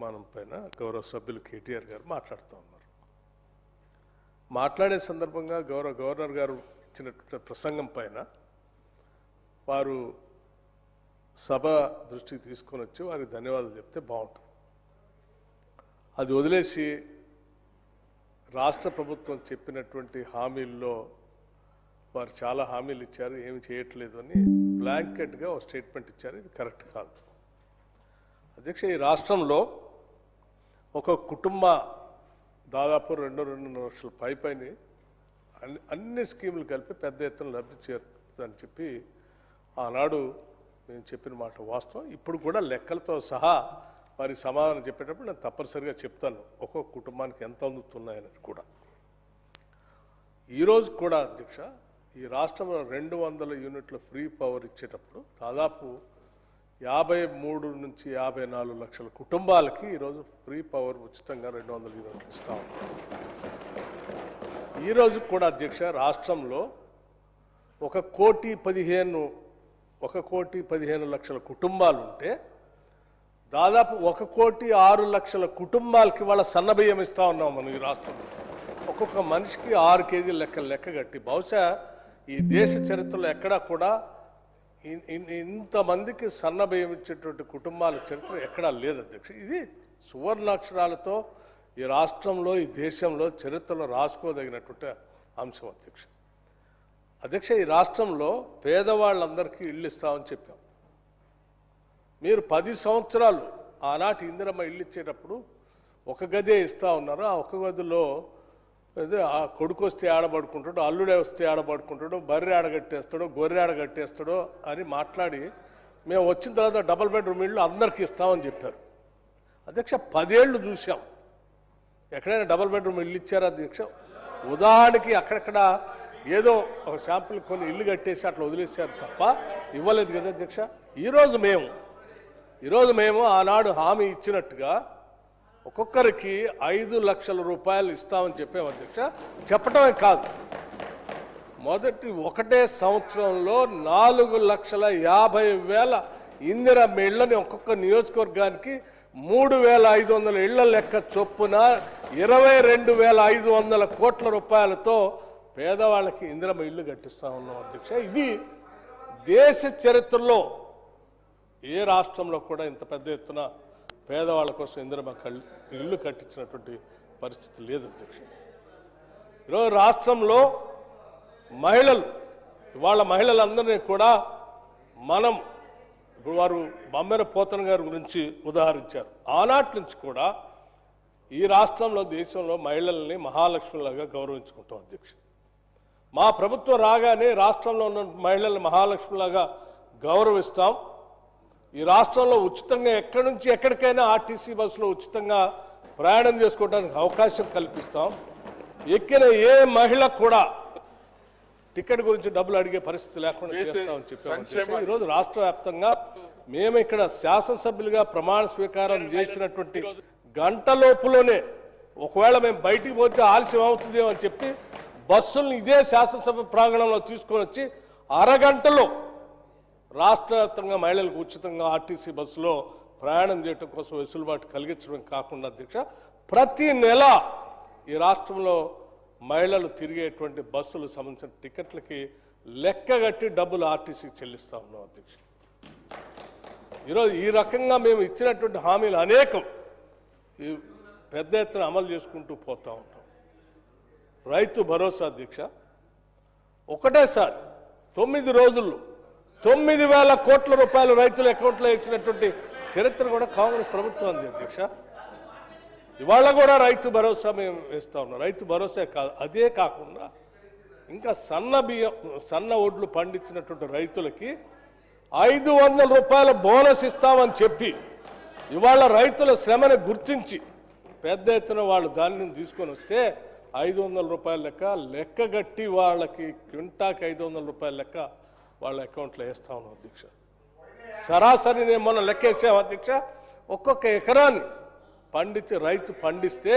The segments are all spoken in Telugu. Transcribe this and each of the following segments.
తీర్మానం పైన గౌరవ సభ్యులు కేటీఆర్ గారు మాట్లాడుతూ ఉన్నారు. మాట్లాడే సందర్భంగా గవర్నర్ గారు ఇచ్చినటువంటి ప్రసంగం పైన వారు సభ దృష్టికి తీసుకొని వచ్చి వారికి ధన్యవాదాలు చెప్తే బాగుంటుంది. అది వదిలేసి రాష్ట్ర ప్రభుత్వం చెప్పినటువంటి హామీల్లో వారు చాలా హామీలు ఇచ్చారు, ఏమి చేయట్లేదు అని బ్లాంకెట్గా ఒక స్టేట్మెంట్ ఇచ్చారు. ఇది కరెక్ట్ కాదు అధ్యక్ష. ఈ రాష్ట్రంలో ఒక కుటుంబ దాదాపు 2.5 లక్షల పైన అన్ని స్కీములు కలిపి పెద్ద ఎత్తున లబ్ధి చేరుతుందని చెప్పి ఆనాడు నేను చెప్పిన మాట వాస్తవం. ఇప్పుడు కూడా లెక్కలతో సహా వారి సమాధానం చెప్పేటప్పుడు నేను తప్పనిసరిగా చెప్తాను ఒక్కొక్క కుటుంబానికి ఎంత అందుతున్నాయనేది కూడా. ఈరోజు కూడా అధ్యక్ష ఈ రాష్ట్రంలో 200 యూనిట్ల ఫ్రీ పవర్ ఇచ్చేటప్పుడు దాదాపు 53 నుంచి 54 లక్షల కుటుంబాలకి ఈరోజు ఫ్రీ పవర్ ఉచితంగా 200 యూనిట్లు ఇస్తా ఉన్నాం. ఈరోజు కూడా అధ్యక్ష రాష్ట్రంలో 1,15 లక్షల కుటుంబాలు ఉంటే దాదాపు 1,06,00,000 కుటుంబాలకి వాళ్ళ సన్నబియ్యం ఇస్తా ఉన్నాం మనం ఈ రాష్ట్రంలో. ఒక్కొక్క మనిషికి 6 కేజీలు లెక్క కట్టి బహుశా ఈ దేశ చరిత్రలో ఎక్కడా కూడా ఇంతమందికి సన్నబియ్యం ఇచ్చేటువంటి కుటుంబాల చరిత్ర ఎక్కడా లేదు అధ్యక్ష. ఇది సువర్ణాక్షరాలతో ఈ రాష్ట్రంలో ఈ దేశంలో చరిత్రలో రాసుకోదగినటువంటి అంశం అధ్యక్ష. ఈ రాష్ట్రంలో పేదవాళ్ళందరికీ ఇళ్ళు ఇస్తామని చెప్పాం. మీరు 10 సంవత్సరాలు ఆనాటి ఇందిరమ్మ ఇల్లు ఇచ్చేటప్పుడు ఒక గదే ఇస్తా ఉన్నారు. ఆ ఒక గదిలో ఆ కొడుకు వస్తే ఆడబడుకుంటాడు, అల్లుడే వస్తే ఆడబడుకుంటాడు, బర్రె ఆడగట్టేస్తాడో గొర్రె ఆడగట్టేస్తాడో అని మాట్లాడి మేము వచ్చిన తర్వాత డబుల్ బెడ్రూమ్ ఇళ్ళు అందరికీ ఇస్తామని చెప్పారు అధ్యక్ష. 10 ఏళ్ళు చూసాం, ఎక్కడైనా డబుల్ బెడ్రూమ్ ఇల్లు ఇచ్చారా అధ్యక్ష? ఉదాహరణకి అక్కడక్కడ ఏదో ఒక శాంపుల్ కొన్ని ఇల్లు కట్టేసి అట్లా వదిలేశారు తప్ప ఇవ్వలేదు కదా అధ్యక్ష. ఈరోజు మేము ఆనాడు హామీ ఇచ్చినట్టుగా ఒక్కొక్కరికి 5 లక్షల రూపాయలు ఇస్తామని చెప్పాము అధ్యక్ష. చెప్పటమే కాదు, మొదటి ఒకటే సంవత్సరంలో 4,50,000 ఇందిరమ్మ ఇళ్లని ఒక్కొక్క నియోజకవర్గానికి 3,500 ఇళ్ల లెక్క చొప్పున 22,500 కోట్ల రూపాయలతో పేదవాళ్ళకి ఇందిరమ్మ ఇల్లు కట్టిస్తా ఉన్నాం అధ్యక్ష. ఇది దేశ చరిత్రలో ఏ రాష్ట్రంలో కూడా ఇంత పెద్ద ఎత్తున పేదవాళ్ళ కోసం ఇందిరమ్మ ఇల్లు కట్టించినటువంటి పరిస్థితి లేదు అధ్యక్ష. ఈరోజు రాష్ట్రంలో మహిళలందరినీ కూడా మనం ఇప్పుడు వారు బమ్మెర పోతన గారి గురించి ఉదాహరించారు. ఆనాటి నుంచి కూడా ఈ రాష్ట్రంలో దేశంలో మహిళల్ని మహాలక్ష్మిలాగా గౌరవించుకుంటాం అధ్యక్ష. మా ప్రభుత్వం రాగానే రాష్ట్రంలో ఉన్న మహిళల్ని మహాలక్ష్మిలాగా గౌరవిస్తాం. ఈ రాష్ట్రంలో ఉచితంగా ఎక్కడి నుంచి ఎక్కడికైనా ఆర్టీసీ బస్సులో ఉచితంగా ప్రయాణం చేసుకోవడానికి అవకాశం కల్పిస్తాం. ఎక్కిన ఏ మహిళ కూడా టికెట్ గురించి డబ్బులు అడిగే పరిస్థితి లేకుండా చేస్తామని చెప్పాము. ఈరోజు రాష్ట్ర వ్యాప్తంగా మేము ఇక్కడ శాసనసభ్యులుగా ప్రమాణ స్వీకారం చేసినటువంటి గంట లోపులోనే ఒకవేళ మేము బయటికి పోతే ఆలస్యం అవుతుందేమో అని చెప్పి బస్సులను ఇదే శాసనసభ ప్రాంగణంలో తీసుకొని వచ్చి అరగంటలో రాష్ట్ర వ్యాప్తంగా మహిళలకు ఉచితంగా ఆర్టీసీ బస్సులో ప్రయాణం చేయడం కోసం వెసులుబాటు కలిగించడం కాకుండా అధ్యక్ష ప్రతి నెల ఈ రాష్ట్రంలో మహిళలు తిరిగేటువంటి బస్సులు సంబంధించిన టికెట్లకి లెక్కగట్టి డబ్బులు ఆర్టీసీకి చెల్లిస్తా ఉన్నాం అధ్యక్ష. ఈరోజు ఈ రకంగా మేము ఇచ్చినటువంటి హామీలు అనేకం ఈ పెద్ద ఎత్తున అమలు చేసుకుంటూ పోతా ఉంటాం. రైతు భరోసా అధ్యక్ష ఒకటేసారి 9 రోజుల్లో 9,000 కోట్ల రూపాయలు రైతుల అకౌంట్లో ఇచ్చినటువంటి చరిత్ర కూడా కాంగ్రెస్ ప్రభుత్వం ఉంది అధ్యక్ష. ఇవాళ కూడా రైతు భరోసా మేము వేస్తా ఉన్నాం. రైతు భరోసా కాదు, అదే కాకుండా ఇంకా సన్న ఒడ్లు పండించినటువంటి రైతులకి 500 రూపాయల బోనస్ ఇస్తామని చెప్పి ఇవాళ రైతుల శ్రమని గుర్తించి పెద్ద ఎత్తున వాళ్ళు ధాన్యం తీసుకొని వస్తే 500 రూపాయల లెక్కగట్టి వాళ్ళకి క్వింటాకి 500 రూపాయల లెక్క వాళ్ళ అకౌంట్లో వేస్తా ఉన్నాం అధ్యక్ష. సరాసరి నేను మొన్న లెక్కేసాం అధ్యక్ష. ఒక్కొక్క ఎకరాన్ని రైతు పండిస్తే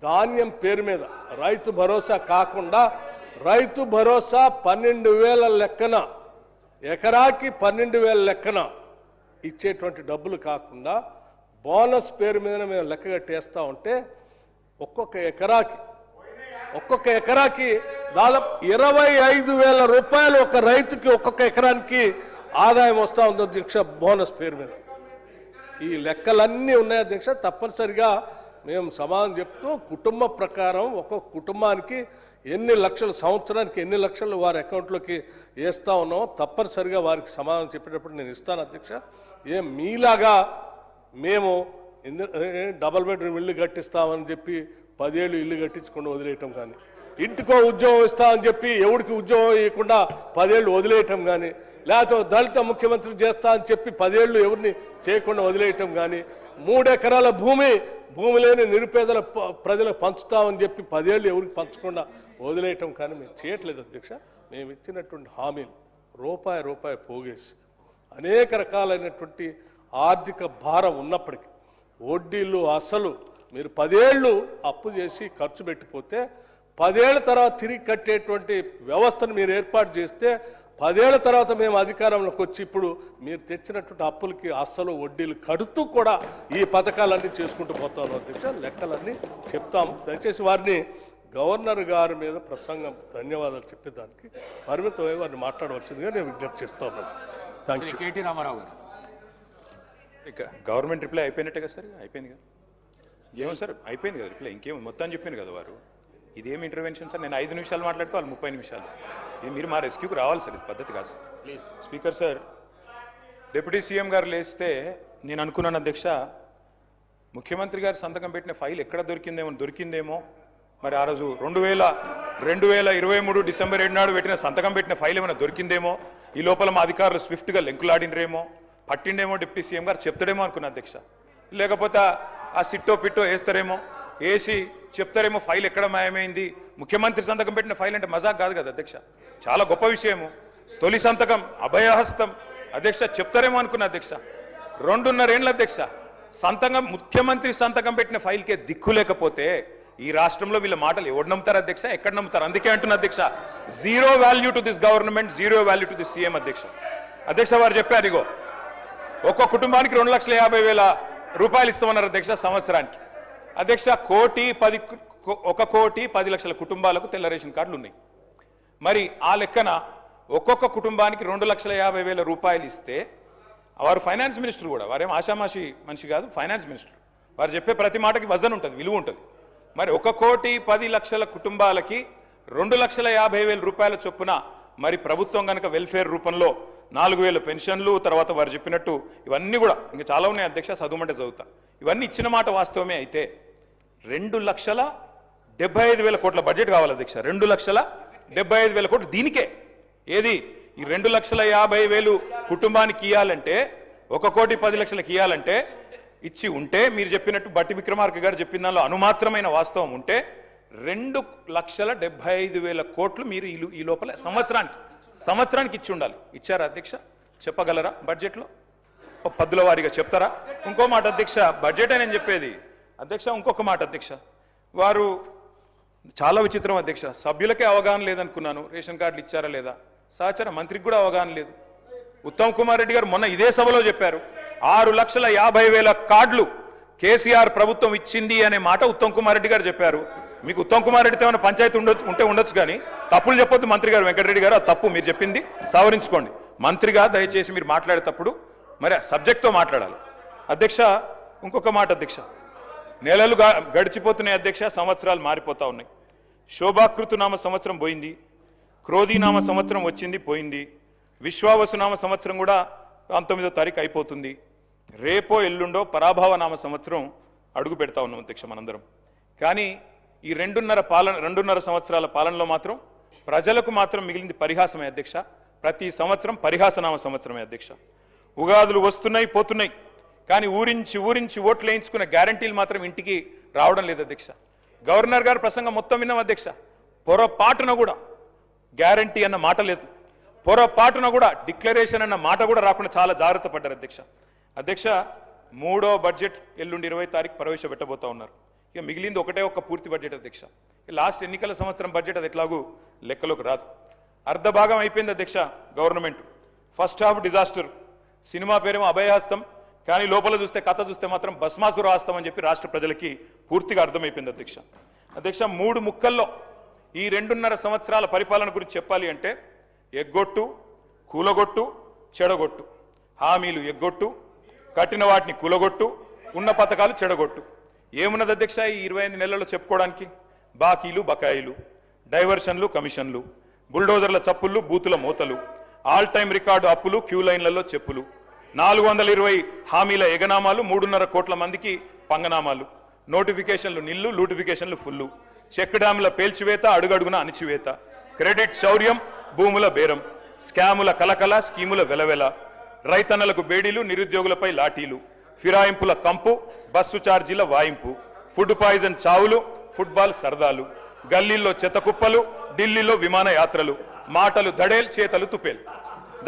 ధాన్యం పేరు మీద రైతు భరోసా కాకుండా రైతు భరోసా 12,000 లెక్కన ఎకరాకి 12,000 లెక్కన ఇచ్చేటువంటి డబ్బులు కాకుండా బోనస్ పేరు మీద మేము లెక్క కట్టేస్తా ఉంటే ఒక్కొక్క ఎకరాకి దాదాపు 25,000 రూపాయలు ఒక రైతుకి ఒక్కొక్క ఎకరానికి ఆదాయం వస్తూ ఉంది అధ్యక్ష బోనస్ పేరు మీద. ఈ లెక్కలన్నీ ఉన్నాయి అధ్యక్ష. తప్పనిసరిగా మేము సమాధానం చెప్తూ కుటుంబ ప్రకారం ఒక్కొక్క కుటుంబానికి ఎన్ని లక్షలు సంవత్సరానికి ఎన్ని లక్షలు వారి అకౌంట్లోకి వేస్తూ ఉన్నామో తప్పనిసరిగా వారికి సమాధానం చెప్పేటప్పుడు నేను ఇస్తాను అధ్యక్ష. మీలాగా మేము డబల్ బెడ్రూమ్ ఇల్లు కట్టిస్తామని చెప్పి 10 ఏళ్ళు ఇల్లు కట్టించుకుండా వదిలేయటం కానీ, ఇంటికో ఉద్యోగం ఇస్తామని చెప్పి ఎవరికి ఉద్యోగం ఇవ్వకుండా 10 ఏళ్ళు వదిలేయటం కానీ, లేకపోతే దళిత ముఖ్యమంత్రి చేస్తా అని చెప్పి 10 ఏళ్ళు ఎవరిని చేయకుండా వదిలేయటం కానీ, 3 ఎకరాల భూమి లేని నిరుపేదల ప్రజలకు పంచుతామని చెప్పి 10 ఏళ్ళు ఎవరికి పంచకుండా వదిలేయటం కానీ మేము చేయట్లేదు అధ్యక్ష. మేము ఇచ్చినటువంటి హామీలు రూపాయి పోగేసి అనేక రకాలైనటువంటి ఆర్థిక భారం ఉన్నప్పటికీ వడ్డీలు అసలు మీరు 10 ఏళ్ళు అప్పు చేసి ఖర్చు పెట్టిపోతే 10 ఏళ్ల తర్వాత తిరిగి కట్టేటువంటి వ్యవస్థను మీరు ఏర్పాటు చేస్తే 10 ఏళ్ల తర్వాత మేము అధికారంలోకి వచ్చి ఇప్పుడు మీరు తెచ్చినటువంటి అప్పులకి అస్సలు వడ్డీలు కడుతూ కూడా ఈ పథకాలన్నీ చేసుకుంటూ పోతాను అధ్యక్ష. లెక్కలన్నీ చెప్తాము. దయచేసి వారిని గవర్నర్ గారి మీద ప్రసంగం ధన్యవాదాలు చెప్పేదానికి పరిమితమై వారిని మాట్లాడవలసిందిగా నేను విజ్ఞప్తి చేస్తా ఉన్నాను. Thank you. కేటీ రామారావు గారు. ఇక గవర్నమెంట్ రిప్లై అయిపోయినట్టే కదా సార్? అయిపోయింది కదా. ఏమో సార్ అయిపోయింది కదా రిప్లై. ఇంకేం మొత్తం చెప్పాను కదా వారు. ఇదేం ఇంటర్వెన్షన్ సార్? నేను 5 నిమిషాలు మాట్లాడితే వాళ్ళు 30 నిమిషాలు. ఇది మీరు మా రెస్క్యూకి రావాలి సార్. ఇది పద్ధతి కాదు sir. Please speaker sir. Deputy CM గారు లేస్తే నేను అనుకున్నాను అధ్యక్ష, ముఖ్యమంత్రి గారు సంతకం పెట్టిన ఫైల్ ఎక్కడ దొరికిందేమో మరి ఆ రోజు 2023 డిసెంబర్ 7 నాడు సంతకం పెట్టిన ఫైల్ ఏమైనా దొరికిందేమో, ఈ లోపల మా అధికారులు స్విఫ్ట్గా లెంకులాడినరేమో, పట్టిండేమో డిప్యూటీ సీఎం గారు చెప్తాడేమో అనుకున్నా అధ్యక్ష. లేకపోతే ఆ సిట్టో పిట్టో వేస్తారేమో, వేసి చెప్తారేమో ఫైల్ ఎక్కడ మాయమైంది. ముఖ్యమంత్రి సంతకం పెట్టిన ఫైల్ అంటే మజాక్ కాదు కదా అధ్యక్ష, చాలా గొప్ప విషయము. తొలి సంతకం అభయహస్తం అధ్యక్ష, చెప్తారేమో అనుకున్నా అధ్యక్ష. 2.5 ఏళ్ళ అధ్యక్ష సంతకం, ముఖ్యమంత్రి సంతకం పెట్టిన ఫైల్కే దిక్కు లేకపోతే ఈ రాష్ట్రంలో వీళ్ళ మాటలు ఎవరు నమ్ముతారు అధ్యక్ష? ఎక్కడ నమ్ముతారు? అందుకే అంటున్నా అధ్యక్ష, zero value to this government, zero value to this CM అధ్యక్ష. అధ్యక్ష వారు చెప్పారు, ఇగో ఒక్కో కుటుంబానికి 2,50,000 రూపాయలు ఇస్తామన్నారు అధ్యక్ష సంవత్సరానికి. అధ్యక్ష 1,10,00,000 కుటుంబాలకు తెల్ల రేషన్ కార్డులు ఉన్నాయి. మరి ఆ లెక్కన ఒక్కొక్క కుటుంబానికి 2,50,000 రూపాయలు ఇస్తే, వారు ఫైనాన్స్ మినిస్టర్ కూడా, వారేం ఆషామాషి మనిషి కాదు, ఫైనాన్స్ మినిస్టర్. వారు చెప్పే ప్రతి మాటకి వజన్ ఉంటుంది, విలువ ఉంటుంది. మరి 1,10,00,000 కుటుంబాలకి 2,50,000 రూపాయల చొప్పున మరి ప్రభుత్వం కనుక వెల్ఫేర్ రూపంలో 4,000 పెన్షన్లు, తర్వాత వారు చెప్పినట్టు ఇవన్నీ కూడా ఇంకా చాలా ఉన్నాయి అధ్యక్ష, చదువుమంటే చదువుతా. ఇవన్నీ ఇచ్చిన మాట వాస్తవమే అయితే 2,75,000 కోట్ల బడ్జెట్ కావాలి అధ్యక్ష. 2,75,000 కోట్లు దీనికే. ఏది ఈ 2,50,000 కుటుంబానికి ఇవ్వాలంటే, 1,10,00,000 ఇవ్వాలంటే ఇచ్చి ఉంటే, మీరు చెప్పినట్టు బట్టి విక్రమార్క గారు చెప్పిన దానిలో అనుమాత్రమైన వాస్తవం ఉంటే 2,75,000 కోట్లు మీరు ఈ లోపల సంవత్సరానికి ఇచ్చి ఉండాలి. ఇచ్చారా అధ్యక్ష? చెప్పగలరా? బడ్జెట్లో పద్దుల వారీగా చెప్తారా? ఇంకో మాట అధ్యక్ష, బడ్జెటే నేను చెప్పేది అధ్యక్ష. ఇంకొక మాట అధ్యక్ష, వారు చాలా విచిత్రం అధ్యక్ష, సభ్యులకే అవగాహన లేదనుకున్నాను రేషన్ కార్డులు ఇచ్చారా లేదా. సహచర మంత్రికి కూడా అవగాహన లేదు. ఉత్తమ్ కుమార్ రెడ్డి గారు మొన్న ఇదే సభలో చెప్పారు, 6,50,000 కార్డులు కేసీఆర్ ప్రభుత్వం ఇచ్చింది అనే మాట ఉత్తమ్ కుమార్ రెడ్డి గారు చెప్పారు. మీకు ఉత్తమ్ కుమార్ రెడ్డితో ఏమైనా పంచాయతీ ఉండొచ్చు కానీ తప్పులు చెప్పొద్దు మంత్రి గారు. వెంకటరెడ్డి గారు, ఆ తప్పు మీరు చెప్పింది సవరించుకోండి. మంత్రిగా దయచేసి మీరు మాట్లాడేటప్పుడు మరి సబ్జెక్ట్తో మాట్లాడాలి అధ్యక్ష. ఇంకొక మాట అధ్యక్ష, నెలలు గడిచిపోతున్నాయి అధ్యక్ష, సంవత్సరాలు మారిపోతా ఉన్నాయి. శోభాకృతునామ సంవత్సరం పోయింది, క్రోధీనామ సంవత్సరం వచ్చింది పోయింది, విశ్వావసునామ సంవత్సరం కూడా 19వ తారీఖు అయిపోతుంది. రేపో ఎల్లుండో పరాభవనామ సంవత్సరం అడుగు పెడతా ఉన్నాం అధ్యక్ష మనందరం. కానీ ఈ 2.5 సంవత్సరాల పాలనలో మాత్రం ప్రజలకు మాత్రం మిగిలింది పరిహాసమే అధ్యక్ష. ప్రతి సంవత్సరం పరిహాసనామ సంవత్సరమే అధ్యక్ష. ఉగాదులు వస్తున్నాయి పోతున్నాయి, కానీ ఊరించి ఓట్లు వేయించుకున్న గ్యారంటీలు మాత్రం ఇంటికి రావడం లేదు అధ్యక్ష. గవర్నర్ గారు ప్రసంగం మొత్తం విన్నాం అధ్యక్ష, పొరపాటున కూడా గ్యారంటీ అన్న మాట లేదు, పొరపాటున కూడా డిక్లరేషన్ అన్న మాట కూడా రాకుండా చాలా జాగ్రత్త పడ్డారు అధ్యక్ష. అధ్యక్ష 3వ బడ్జెట్ ఎల్లుండి 20వ తారీఖు ప్రవేశపెట్టబోతా ఉన్నారు. ఇక మిగిలింది ఒక్క పూర్తి బడ్జెట్ అధ్యక్ష. లాస్ట్ ఎన్నికల సంవత్సరం బడ్జెట్ అది ఎట్లాగూ లెక్కలోకి రాదు. అర్ధ భాగం అయిపోయింది అధ్యక్ష government. First half disaster, cinema పేరేమో అభయహస్తం, కానీ లోపల చూస్తే కథ చూస్తే మాత్రం భస్మాసుర హస్తం అని చెప్పి రాష్ట్ర ప్రజలకి పూర్తిగా అర్థమైపోయింది అధ్యక్ష. అధ్యక్ష 3 ముక్కల్లో ఈ 2.5 సంవత్సరాల పరిపాలన గురించి చెప్పాలి అంటే ఎగ్గొట్టు, కూలగొట్టు, చెడగొట్టు. హామీలు ఎగ్గొట్టు, కట్టిన వాటిని కూలగొట్టు, ఉన్న పథకాలు చెడగొట్టు. ఏమున్నది అధ్యక్ష ఈ 25 నెలల్లో చెప్పుకోవడానికి? బాకీలు, బకాయిలు, డైవర్షన్లు, కమిషన్లు, బుల్డోజర్ల చప్పుళ్ళు, బూతుల మూతలు, ఆల్ టైమ్ రికార్డు అప్పులు, క్యూ లైన్లలో చెప్పులు, 420 హామీల ఎగనామాలు, 3.5 కోట్ల మందికి పంగనామాలు, నోటిఫికేషన్లు నిల్లు, లూటిఫికేషన్లు ఫుల్లు, చెక్ డ్యాముల పేల్చివేత, అడుగడుగున అణిచివేత, క్రెడిట్ శౌర్యం, భూముల బేరం, స్కాముల కలకల, స్కీముల వెలవెల, రైతన్నలకు బేడీలు, నిరుద్యోగులపై లాఠీలు, ఫిరాయింపుల కంపు, బస్సు ఛార్జీల వాయింపు, ఫుడ్ పాయిజన్ చావులు, ఫుట్బాల్ సరదాలు, గల్లీల్లో చెత్తకుప్పలు, ఢిల్లీలో విమాన యాత్రలు, మాటలు దడేల్, చేతలు తుపేల్,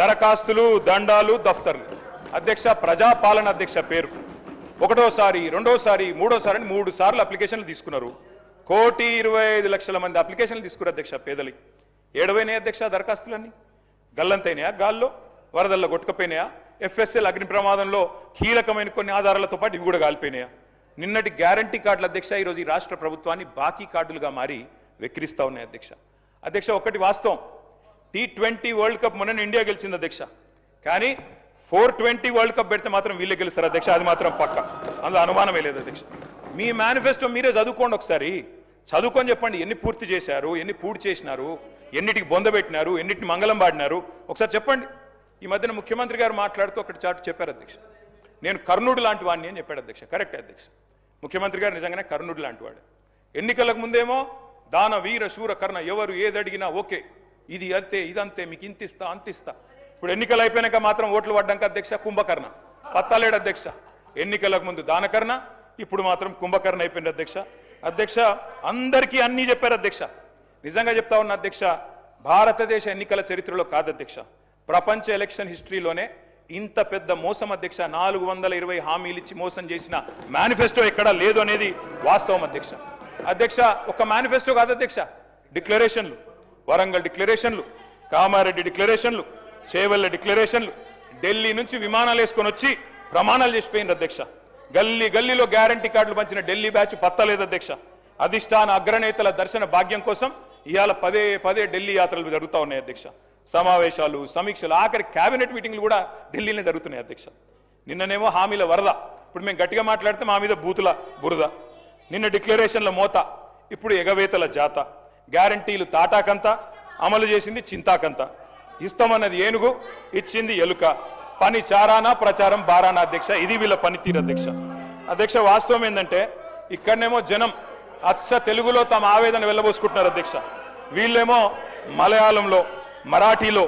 దరఖాస్తులు, దండాలు, దఫ్తర్లు. అధ్యక్ష ప్రజాపాలన అధ్యక్ష పేరు. 1వ, 2వ, 3వ అని 3 సార్లు అప్లికేషన్లు తీసుకున్నారు. 1,25,00,000 మంది అప్లికేషన్లు తీసుకున్నారు అధ్యక్ష. పేదలి ఏడవైనాయి అధ్యక్ష దరఖాస్తులన్నీ. గల్లంతైనాయా, గాల్లో వరదల్లో కొట్టుకపోయినాయా, FSL అగ్ని ప్రమాదంలో కీలకమైన కొన్ని ఆధారాలతో పాటు ఇవి కూడా కాలిపోయినాయా? నిన్నటి గ్యారంటీ కార్డుల అధ్యక్ష ఈరోజు ఈ రాష్ట్ర ప్రభుత్వాన్ని బాకీ కార్డులుగా మారి వెక్కిరిస్తా ఉన్నాయి అధ్యక్ష. అధ్యక్ష ఒకటి వాస్తవం, T20 వరల్డ్ కప్ మొన్న ఇండియా గెలిచింది అధ్యక్ష. కానీ 420 వరల్డ్ కప్ పెడితే మాత్రం వీళ్ళే గెలుస్తారు అధ్యక్ష, అది మాత్రం పక్క, అందులో అనుమానమే లేదు అధ్యక్ష. మీ మేనిఫెస్టో మీరే చదువుకోండి ఒకసారి, చదువుకొని చెప్పండి ఎన్ని పూర్తి చేశారు, ఎన్ని పూర్తి చేసినారు, ఎన్నిటికి బొందబెట్టినారు, ఎన్నిటిని మంగళం పాడినారు ఒకసారి చెప్పండి. ఈ మధ్యన ముఖ్యమంత్రి గారు మాట్లాడుతూ ఒకటి చాటు చెప్పారు అధ్యక్ష, నేను కర్ణుడు లాంటి వాడిని అని చెప్పాడు అధ్యక్ష. కరెక్టే అధ్యక్ష, ముఖ్యమంత్రి గారు నిజంగానే కర్ణుడు లాంటి వాడు. ఎన్నికలకు ముందేమో దాన వీర శూర కర్ణ, ఎవరు ఏది అడిగినా ఓకే, ఇది అంతే ఇదంతే, మీకు ఇంతిస్తా అంతిస్తా. ఇప్పుడు ఎన్నికలు అయిపోయినాక మాత్రం ఓట్లు పడ్డాక అధ్యక్ష కుంభకర్ణ, పత్తాలేడు అధ్యక్ష. ఎన్నికలకు ముందు దానకర్ణ, ఇప్పుడు మాత్రం కుంభకర్ణ అయిపోయింది అధ్యక్ష. అధ్యక్ష అందరికీ అన్నీ చెప్పారు అధ్యక్ష. నిజంగా చెప్తా ఉన్న అధ్యక్ష, భారతదేశ ఎన్నికల చరిత్రలో కాదు అధ్యక్ష, ప్రపంచ ఎలక్షన్ హిస్టరీలోనే ఇంత పెద్ద మోసం అధ్యక్ష. 420 హామీలు ఇచ్చి మోసం చేసిన మేనిఫెస్టో ఎక్కడా లేదు అనేది వాస్తవం అధ్యక్ష. అధ్యక్ష ఒక మేనిఫెస్టో కాదు అధ్యక్ష, డిక్లరేషన్లు, వరంగల్ డిక్లరేషన్లు, కామారెడ్డి డిక్లరేషన్లు, చేవెళ్ల డిక్లరేషన్లు, ఢిల్లీ నుంచి విమానాలు వేసుకొని వచ్చి ప్రమాణాలు చేసిపోయింది అధ్యక్ష. గల్లీ గల్లీలో గ్యారంటీ కార్డులు పంచిన ఢిల్లీ బ్యాచ్ పత్తలేదు అధ్యక్ష. అధిష్టాన అగ్రనేతల దర్శన భాగ్యం కోసం ఇవాళ పదే ఢిల్లీ యాత్రలు జరుగుతూ ఉన్నాయి అధ్యక్ష. సమావేశాలు, సమీక్షలు, ఆఖరి కేబినెట్ మీటింగ్లు కూడా ఢిల్లీనే జరుగుతున్నాయి అధ్యక్ష. నిన్ననేమో హామీల వరద, ఇప్పుడు మేము గట్టిగా మాట్లాడితే మా మీద బూతుల బురద. నిన్న డిక్లరేషన్ల మోత, ఇప్పుడు ఎగవేతల జాత. గ్యారంటీలు తాటాకంత, అమలు చేసింది చింతాకంత. ఇస్తామన్నది ఏనుగు, ఇచ్చింది ఎలుక. పని చారానా, ప్రచారం బారానా అధ్యక్ష. ఇది వీళ్ళ పనితీరు అధ్యక్ష. అధ్యక్ష వాస్తవం ఏంటంటే ఇక్కడనేమో జనం అచ్చ తెలుగులో తమ ఆవేదన వెళ్ళబోసుకుంటున్నారు అధ్యక్ష. వీళ్ళేమో మలయాళంలో, మరాఠీలో,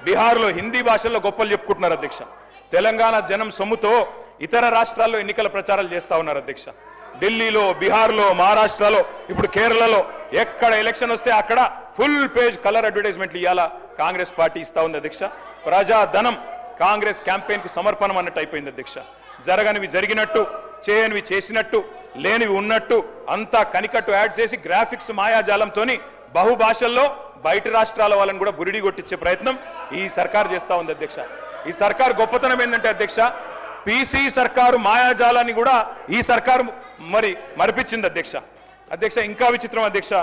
బీహార్లో, హిందీ భాషల్లో గొప్పలు చెప్పుకుంటున్నారు అధ్యక్ష. తెలంగాణ జనం సొమ్ముతో ఇతర రాష్ట్రాల్లో ఎన్నికల ప్రచారాలు చేస్తా ఉన్నారు అధ్యక్ష. ఢిల్లీలో, బీహార్లో, మహారాష్ట్రలో, ఇప్పుడు కేరళలో ఎక్కడ ఎలక్షన్ వస్తే అక్కడ ఫుల్ పేజ్ కలర్ అడ్వర్టైజ్మెంట్లు ఇవాళ కాంగ్రెస్ పార్టీ ఇస్తా ఉంది అధ్యక్ష. ప్రజాధనం కాంగ్రెస్ క్యాంపెయిన్ కి సమర్పణం అన్నట్టు అయిపోయింది అధ్యక్ష. జరగనివి జరిగినట్టు, చేయనివి చేసినట్టు, లేనివి ఉన్నట్టు అంతా కనికట్టు యాడ్ చేసి గ్రాఫిక్స్ మాయాజాలంతోని బహుభాషల్లో బయట రాష్ట్రాల వాళ్ళని కూడా బురిడి కొట్టించే ప్రయత్నం ఈ సర్కార్ చేస్తా ఉంది అధ్యక్ష. ఈ సర్కార్ గొప్పతనం ఏంటంటే అధ్యక్ష, పీసీ సర్కారు మాయాజాలాన్ని కూడా ఈ సర్కారు మరిపించింది అధ్యక్ష. అధ్యక్ష ఇంకా విచిత్రం అధ్యక్ష,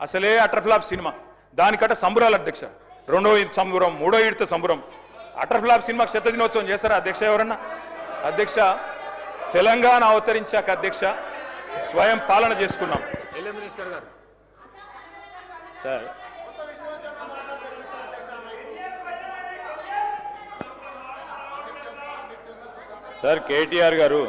అసలే అటర్ఫ్లాప్ సినిమా, దానికట సంబురాలు అధ్యక్ష. 2వ ఈద్ సంబురం, 3వ ఈడ్తో సంబురం. అటర్ఫ్లాప్ సినిమాకి 100వ దినోత్సవం చేస్తారా అధ్యక్ష ఎవరన్నా? అధ్యక్ష తెలంగాణ అవతరించాక అధ్యక్ష స్వయం పాలన చేసుకున్నాం. మినిస్టర్ గారు సార్ సార్ కేటీఆర్ గారు